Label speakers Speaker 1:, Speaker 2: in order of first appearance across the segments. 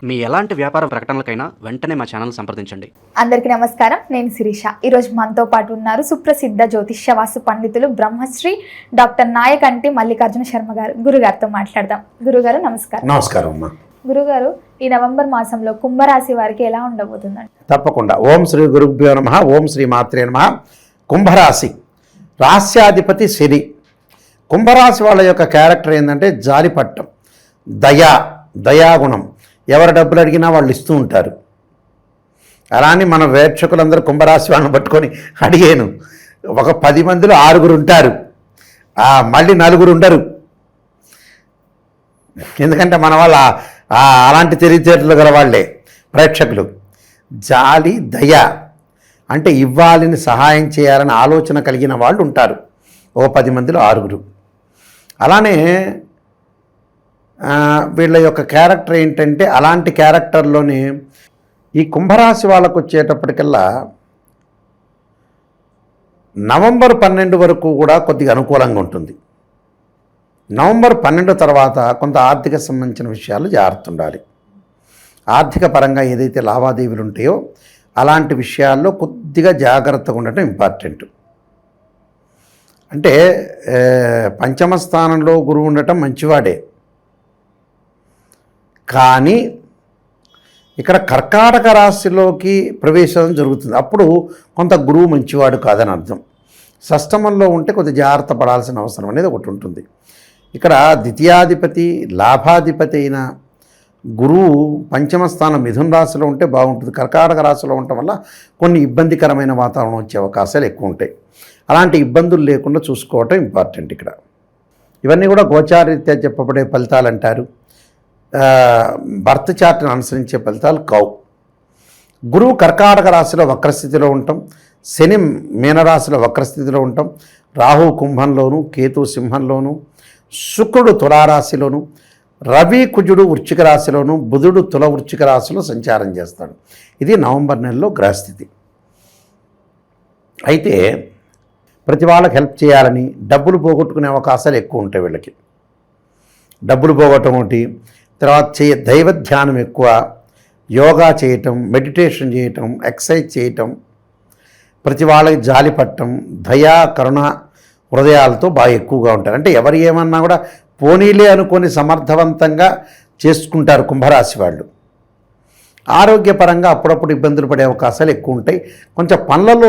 Speaker 1: మీ ఎలాంటి వ్యాపార ప్రకటనలకైనా వెంటనే మా ఛానల్ సంప్రదించండి.
Speaker 2: అందరికీ నమస్కారం. నేను శిరీష. ఈరోజు మనతో పాటు ఉన్నారు సుప్రసిద్ధ జ్యోతిష్య వాస్తు పండితులు బ్రహ్మశ్రీ డాక్టర్ నాయకంటి మల్లికార్జున శర్మ గారు. గురుగారితో మాట్లాడదాం. గురుగారు నమస్కారం.
Speaker 3: నమస్కారం అమ్మా.
Speaker 2: గురుగారు, ఈ నవంబర్ మాసంలో కుంభరాశి వారికి ఎలా ఉండబోతుందండి?
Speaker 3: తప్పకుండా. ఓం శ్రీ గురుభ్యో నమః. ఓం శ్రీ మాత్రే నమః. కుంభరాశి రాశ్యాధిపతి శని. కుంభరాశి వాళ్ళ యొక్క క్యారెక్టర్ ఏంటంటే జాలిపట్టం, దయాగుణం. ఎవరు డబ్బులు అడిగినా వాళ్ళు ఇస్తూ ఉంటారు. అలానే మన ప్రేక్షకులందరూ కుంభరాశి వాళ్ళని పట్టుకొని అడిగాను. ఒక 10 మందిలో 6 ఉంటారు, మళ్ళీ 4 ఉండరు. ఎందుకంటే మన వాళ్ళ అలాంటి తెలివితేటలు గల వాళ్ళే ప్రేక్షకులు. జాలి, దయ అంటే ఇవ్వాలని, సహాయం చేయాలని ఆలోచన కలిగిన వాళ్ళు ఉంటారు. ఒక 10 మందిలో 6. అలానే వీళ్ళ యొక్క క్యారెక్టర్ ఏంటంటే, అలాంటి క్యారెక్టర్లోనే ఈ కుంభరాశి వాళ్ళకు వచ్చేటప్పటికల్లా నవంబర్ 12 వరకు కూడా కొద్దిగా అనుకూలంగా ఉంటుంది. నవంబర్ 12 తర్వాత కొంత ఆర్థిక సంబంధించిన విషయాలు జాగ్రత్త ఉండాలి. ఆర్థిక పరంగా ఏదైతే లావాదేవీలు ఉంటాయో అలాంటి విషయాల్లో కొద్దిగా జాగ్రత్తగా ఉండటం ఇంపార్టెంట్. అంటే పంచమ స్థానంలో గురువు ఉండటం మంచివాడే, కానీ ఇక్కడ కర్కాటక రాశిలోకి ప్రవేశం జరుగుతుంది. అప్పుడు కొంత గురువు మంచివాడు కాదని అర్థం. షష్టమంలో ఉంటే కొద్దిగా జాగ్రత్త పడాల్సిన అవసరం అనేది ఒకటి ఉంటుంది. ఇక్కడ ద్వితీయాధిపతి, లాభాధిపతి అయిన గురువు పంచమ స్థానం మిథున రాశిలో ఉంటే బాగుంటుంది. కర్కాటక రాశిలో ఉండటం వల్ల కొన్ని ఇబ్బందికరమైన వాతావరణం వచ్చే అవకాశాలు ఎక్కువ ఉంటాయి. అలాంటి ఇబ్బందులు లేకుండా చూసుకోవటం ఇంపార్టెంట్. ఇక్కడ ఇవన్నీ కూడా గోచారరీత్యా చెప్పబడే ఫలితాలు అంటారు. బర్త్ చార్ట్ని అనుసరించే ఫలితాలు కావు. గురువు కర్కాటక రాశిలో వక్రస్థితిలో ఉండటం, శని మీనరాశిలో వక్రస్థితిలో ఉండటం, రాహు కుంభంలోను, కేతు సింహంలోను, శుక్రుడు తులారాశిలోను, రవి కుజుడు వృశ్చిక రాశిలోను, బుధుడు తుల వృశ్చిక రాశిలో సంచారం చేస్తాడు. ఇది నవంబర్ నెలలో గ్రహస్థితి. అయితే ప్రతి వాళ్ళకి హెల్ప్ చేయాలని, డబ్బులు పోగొట్టుకునే అవకాశాలు ఎక్కువ ఉంటాయి వీళ్ళకి. డబ్బులు పోగొట్టడం ఒకటి, తర్వాత దైవ ధ్యానం ఎక్కువ, యోగా చేయటం, మెడిటేషన్ చేయటం, ఎక్సర్సైజ్ చేయటం, ప్రతి వాళ్ళకి జాలి పట్టడం, దయా కరుణ హృదయాలతో బాగా ఎక్కువగా ఉంటారు. అంటే ఎవరు ఏమన్నా కూడా పోనీలే అనుకొని సమర్థవంతంగా చేసుకుంటారు కుంభరాశి వాళ్ళు. ఆరోగ్యపరంగా అప్పుడప్పుడు ఇబ్బందులు పడే అవకాశాలు ఎక్కువ ఉంటాయి. కొంచెం పనులలో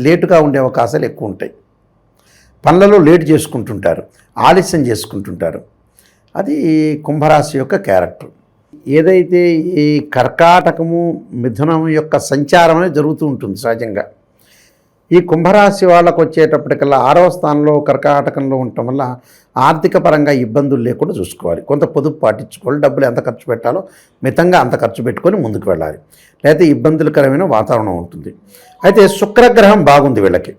Speaker 3: లేటుగా ఉండే అవకాశాలు ఎక్కువ ఉంటాయి. పనులలో లేట్ చేసుకుంటుంటారు, ఆలస్యం చేసుకుంటుంటారు. అది కుంభరాశి యొక్క క్యారెక్టర్. ఏదైతే ఈ కర్కాటకము మిథునం యొక్క సంచారం అనేది జరుగుతూ ఉంటుంది సహజంగా. ఈ కుంభరాశి వాళ్ళకు వచ్చేటప్పటికల్లా 6వ స్థానంలో కర్కాటకంలో ఉండటం వల్ల ఆర్థిక పరంగా ఇబ్బందులు లేకుండా చూసుకోవాలి. కొంత పొదుపు పాటించుకోవాలి. డబ్బులు ఎంత ఖర్చు పెట్టాలో మితంగా అంత ఖర్చు పెట్టుకొని ముందుకు వెళ్ళాలి, లేకపోతే ఇబ్బందులకరమైన వాతావరణం ఉంటుంది. అయితే శుక్రగ్రహం బాగుంది వీళ్ళకి.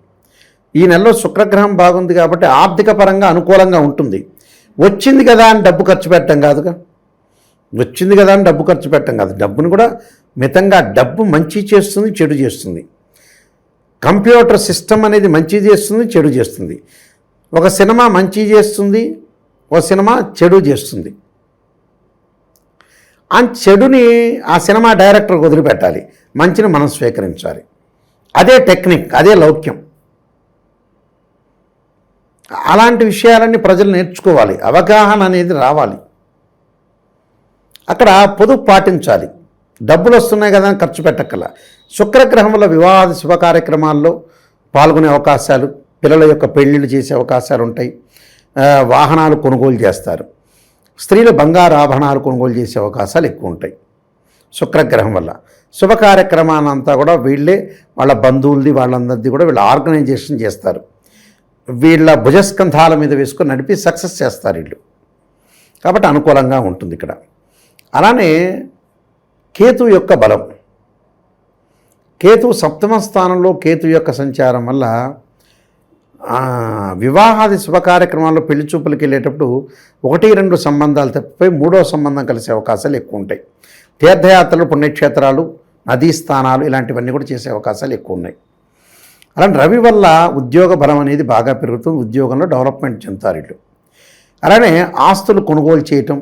Speaker 3: ఈ నెలలో శుక్రగ్రహం బాగుంది కాబట్టి ఆర్థిక పరంగా అనుకూలంగా ఉంటుంది. వచ్చింది కదా అని డబ్బు ఖర్చు పెట్టడం కాదుగా. వచ్చింది కదా అని డబ్బు ఖర్చు పెట్టడం కాదు. డబ్బును కూడా మితంగా, డబ్బు మంచి చేస్తుంది, చెడు చేస్తుంది. కంప్యూటర్ సిస్టమ్ అనేది మంచి చేస్తుంది, చెడు చేస్తుంది. ఒక సినిమా మంచి చేస్తుంది, ఒక సినిమా చెడు చేస్తుంది. ఆ చెడుని ఆ సినిమా డైరెక్టర్ వదిలిపెట్టాలి, మంచిని మనం స్వీకరించాలి. అదే టెక్నిక్, అదే లౌక్యం. అలాంటి విషయాలన్నీ ప్రజలు నేర్చుకోవాలి, అవగాహన అనేది రావాలి. అక్కడ పొదుపు పాటించాలి. డబ్బులు వస్తున్నాయి కదా అని ఖర్చు పెట్టక్కల. శుక్రగ్రహం వల్ల వివాహ శుభ కార్యక్రమాల్లో పాల్గొనే అవకాశాలు, పిల్లల యొక్క పెళ్ళిళ్ళు చేసే అవకాశాలు ఉంటాయి. వాహనాలు కొనుగోలు చేస్తారు. స్త్రీలు బంగారు ఆభరణాలు కొనుగోలు చేసే అవకాశాలు ఎక్కువ ఉంటాయి శుక్రగ్రహం వల్ల. శుభ కార్యక్రమానంతా కూడా వీళ్ళే, వాళ్ళ బంధువులది, వాళ్ళందరిది కూడా వీళ్ళు ఆర్గనైజేషన్ చేస్తారు. వీళ్ళ భుజస్కంధాల మీద వేసుకొని నడిపి సక్సెస్ చేస్తారు వీళ్ళు. కాబట్టి అనుకూలంగా ఉంటుంది ఇక్కడ. అలానే కేతు యొక్క బలం. కేతు 7వ స్థానంలో కేతు యొక్క సంచారం వల్ల వివాహాది శుభ కార్యక్రమాల్లో పెళ్లి చూపులకు వెళ్ళేటప్పుడు 1-2 సంబంధాలు తప్పిపోయి 3వ సంబంధం కలిసే అవకాశాలు ఎక్కువ ఉంటాయి. తీర్థయాత్రలు, పుణ్యక్షేత్రాలు, నదీ స్థానాలు ఇలాంటివన్నీ కూడా చేసే అవకాశాలు ఎక్కువ ఉన్నాయి. అలాంటి రవి వల్ల ఉద్యోగ బలం అనేది బాగా పెరుగుతుంది. ఉద్యోగంలో డెవలప్మెంట్ చెందుతారు వీళ్ళు. అలానే ఆస్తులు కొనుగోలు చేయటం,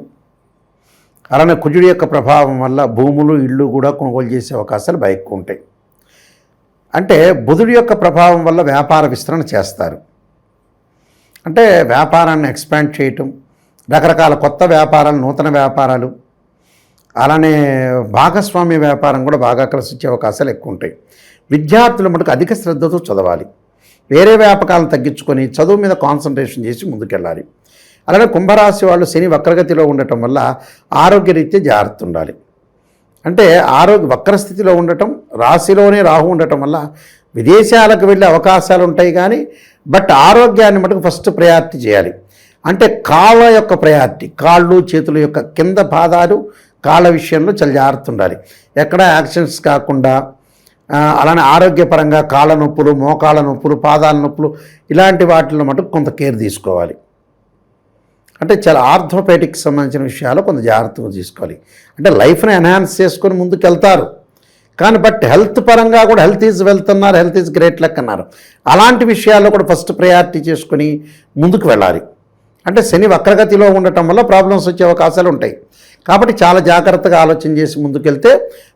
Speaker 3: అలానే కుజుడి యొక్క ప్రభావం వల్ల భూములు ఇళ్ళు కూడా కొనుగోలు చేసే అవకాశాలు బాగా ఎక్కువ ఉంటాయి. అంటే బుధుడి యొక్క ప్రభావం వల్ల వ్యాపార విస్తరణ చేస్తారు. అంటే వ్యాపారాన్ని ఎక్స్పాండ్ చేయటం, రకరకాల కొత్త వ్యాపారాలు, నూతన వ్యాపారాలు, అలానే భాగస్వామ్య వ్యాపారం కూడా బాగా కలిసి వచ్చే అవకాశాలు ఎక్కువ ఉంటాయి. విద్యార్థులు మటుకు అధిక శ్రద్ధతో చదవాలి. వేరే వ్యాపకాలను తగ్గించుకొని చదువు మీద కాన్సన్ట్రేషన్ చేసి ముందుకెళ్ళాలి. అలానే కుంభరాశి వాళ్ళు శని వక్రగతిలో ఉండటం వల్ల ఆరోగ్యరీత్యా జాగ్రత్త ఉండాలి. అంటే వక్రస్థితిలో ఉండటం, రాశిలోనే రాహు ఉండటం వల్ల విదేశాలకు వెళ్ళే అవకాశాలు ఉంటాయి. కానీ బట్ ఆరోగ్యాన్ని మటుకు ఫస్ట్ ప్రయారిటీ చేయాలి. అంటే కాళ్ళ యొక్క ప్రయారిటీ, కాళ్ళు చేతుల యొక్క కింద పాదాలు కాళ్ళ విషయంలో చాలా జాగ్రత్త ఉండాలి. ఎక్కడ యాక్సిడెంట్స్ కాకుండా, అలానే ఆరోగ్యపరంగా కాళ్ళ నొప్పులు, మోకాళ్ళ నొప్పులు, పాదాల నొప్పులు ఇలాంటి వాటిలో మటుకు కొంత కేర్ తీసుకోవాలి. అంటే చాలా ఆర్థోపెడిక్ సంబంధించిన విషయాలు కొంత జాగ్రత్తగా తీసుకోవాలి. అంటే లైఫ్ని ఎన్హాన్స్ చేసుకొని ముందుకు వెళ్తారు. కానీ బట్ హెల్త్ పరంగా కూడా హెల్త్ ఈజ్ వెల్త్ అన్నారు, హెల్త్ ఈజ్ గ్రేట్ లక్ అన్నారు. అలాంటి విషయాల్లో కూడా ఫస్ట్ ప్రయారిటీ చేసుకొని ముందుకు వెళ్ళాలి. అంటే శని వక్రగతిలో ఉండటం వల్ల ప్రాబ్లమ్స్ వచ్చే అవకాశాలు ఉంటాయి. కాబట్టి చాలా జాగ్రత్తగా ఆలోచన చేసి ముందుకెళ్తే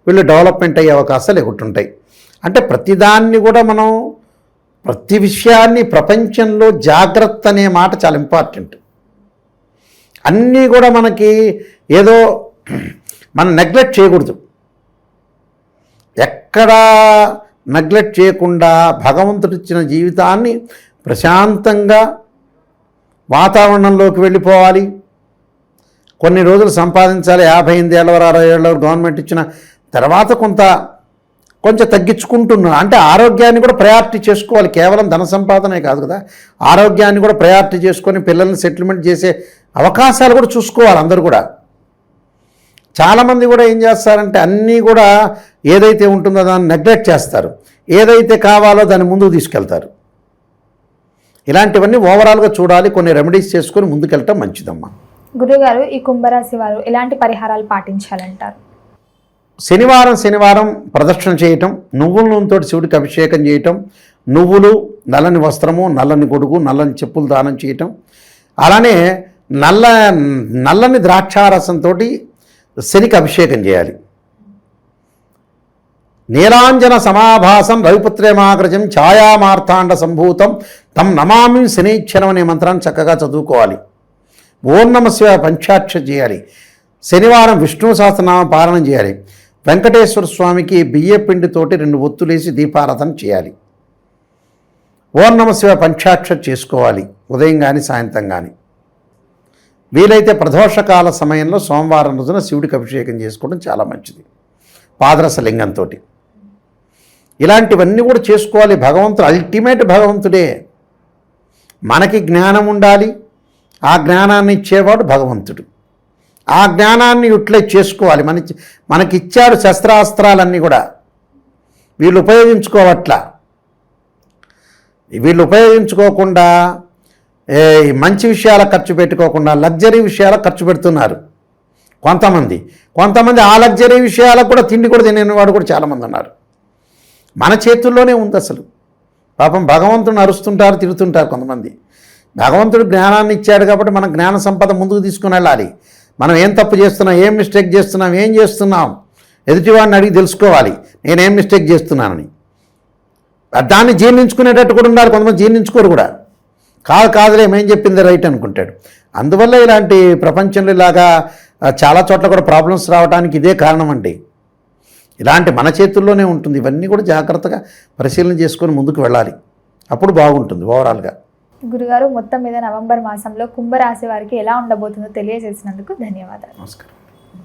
Speaker 3: వీళ్ళు డెవలప్మెంట్ అయ్యే అవకాశాలు ఎక్కుంటాయి. అంటే ప్రతిదాన్ని కూడా మనం ప్రతి విషయాన్ని ప్రపంచంలో జాగ్రత్త అనే మాట చాలా ఇంపార్టెంట్. అన్నీ కూడా మనకి ఏదో మనం నెగ్లెక్ట్ చేయకూడదు. ఎక్కడా నెగ్లెక్ట్ చేయకుండా భగవంతుడు ఇచ్చిన జీవితాన్ని ప్రశాంతంగా వాతావరణంలోకి వెళ్ళిపోవాలి. కొన్ని రోజులు సంపాదించాలి. 58 ఏళ్ళ 60 ఏళ్ళ గవర్నమెంట్ ఇచ్చిన తర్వాత కొంచెం తగ్గించుకుంటున్నాను. అంటే ఆరోగ్యాన్ని కూడా ప్రయారిటీ చేసుకోవాలి. కేవలం ధన సంపాదనే కాదు కదా, ఆరోగ్యాన్ని కూడా ప్రయారిటీ చేసుకొని పిల్లల్ని సెటిల్మెంట్ చేసే అవకాశాలు కూడా చూసుకోవాలి అందరూ కూడా. చాలామంది కూడా ఏం చేస్తారంటే అన్నీ కూడా ఏదైతే ఉంటుందో దాన్ని నెగ్లెక్ట్ చేస్తారు, ఏదైతే కావాలో దాన్ని ముందుకు తీసుకెళ్తారు. ఇలాంటివన్నీ ఓవరాల్గా చూడాలి. కొన్ని రెమెడీస్ చేసుకొని ముందుకెళ్ళటం మంచిదమ్మా.
Speaker 2: గురుగారు, ఈ కుంభరాశి వారు ఎలాంటి పరిహారాలు పాటించాలంటారు?
Speaker 3: శనివారం ప్రదక్షిణ చేయటం, నువ్వుల నూనెతో శివుడికి అభిషేకం చేయటం, నువ్వులు, నల్లని వస్త్రము, నల్లని గొడుగు, నల్లని చెప్పులు దానం చేయటం, అలానే నల్లని ద్రాక్షారసంతో శనికి అభిషేకం చేయాలి. నీలాంజన సమాభాసం రవిపుత్రేమాగ్రజం ఛాయామార్తాండ సంభూతం తం నమామి శనీశ్వరం అనే మంత్రాన్ని చక్కగా చదువుకోవాలి. ఓం నమః శివాయ పంచాక్షరి చేయాలి. శనివారం విష్ణు సహస్రనామ పారాయణం చేయాలి. వెంకటేశ్వర స్వామికి బియ్య పిండితోటి 2 ఒత్తులేసి దీపారాధన చేయాలి. ఓం నమః శివాయ పంచాక్షరి చేసుకోవాలి ఉదయం కానీ సాయంత్రం కానీ. వీలైతే ప్రదోషకాల సమయంలో సోమవారం రోజున శివుడికి అభిషేకం చేసుకోవడం చాలా మంచిది, పాదరస లింగంతో. ఇలాంటివన్నీ కూడా చేసుకోవాలి. భగవంతుడు అల్టిమేట్ భగవంతుడే. మనకి జ్ఞానం ఉండాలి, ఆ జ్ఞానాన్ని ఇచ్చేవాడు భగవంతుడు. ఆ జ్ఞానాన్ని యూటిలైజ్ చేసుకోవాలి. మనకిచ్చాడు శస్త్రాస్త్రాలన్నీ కూడా, వీళ్ళు ఉపయోగించుకోవట్లా. వీళ్ళు ఉపయోగించుకోకుండా మంచి విషయాలకు ఖర్చు పెట్టుకోకుండా లగ్జరీ విషయాలకు ఖర్చు పెడుతున్నారు కొంతమంది. ఆ లగ్జరీ విషయాలకు కూడా తిండి కూడా తినేవాడు కూడా చాలామంది ఉన్నారు. మన చేతుల్లోనే ఉంది అసలు. పాపం భగవంతుడిని అరుస్తుంటారు, తిడుతుంటారు కొంతమంది. భగవంతుడు జ్ఞానాన్ని ఇచ్చాడు కాబట్టి మనం జ్ఞాన సంపద ముందుకు తీసుకుని వెళ్ళాలి. మనం ఏం తప్పు చేస్తున్నాం, ఏం మిస్టేక్ చేస్తున్నాం, ఏం చేస్తున్నాం ఎదుటివాడిని అడిగి తెలుసుకోవాలి. నేనేం మిస్టేక్ చేస్తున్నానని. దాన్ని జీర్ణించుకునేటట్టు కూడా ఉండాలి. కొంతమంది జీర్ణించుకోరు కూడా. కాదులే ఏం చెప్పింది రైట్ అనుకుంటాడు. అందువల్ల ఇలాంటి ప్రపంచంలో ఇలాగా చాలా చోట్ల కూడా ప్రాబ్లమ్స్ రావడానికి ఇదే కారణం అండి. ఇలాంటి మన చేతుల్లోనే ఉంటుంది. ఇవన్నీ కూడా జాగ్రత్తగా పరిశీలన చేసుకొని ముందుకు వెళ్ళాలి. అప్పుడు బాగుంటుంది ఓవరాల్గా.
Speaker 2: గురుగారు, మొత్తం మీద నవంబర్ మాసంలో కుంభరాశి వారికి ఎలా ఉండబోతుందో తెలియజేసినందుకు ధన్యవాదాలు.
Speaker 3: నమస్కారం.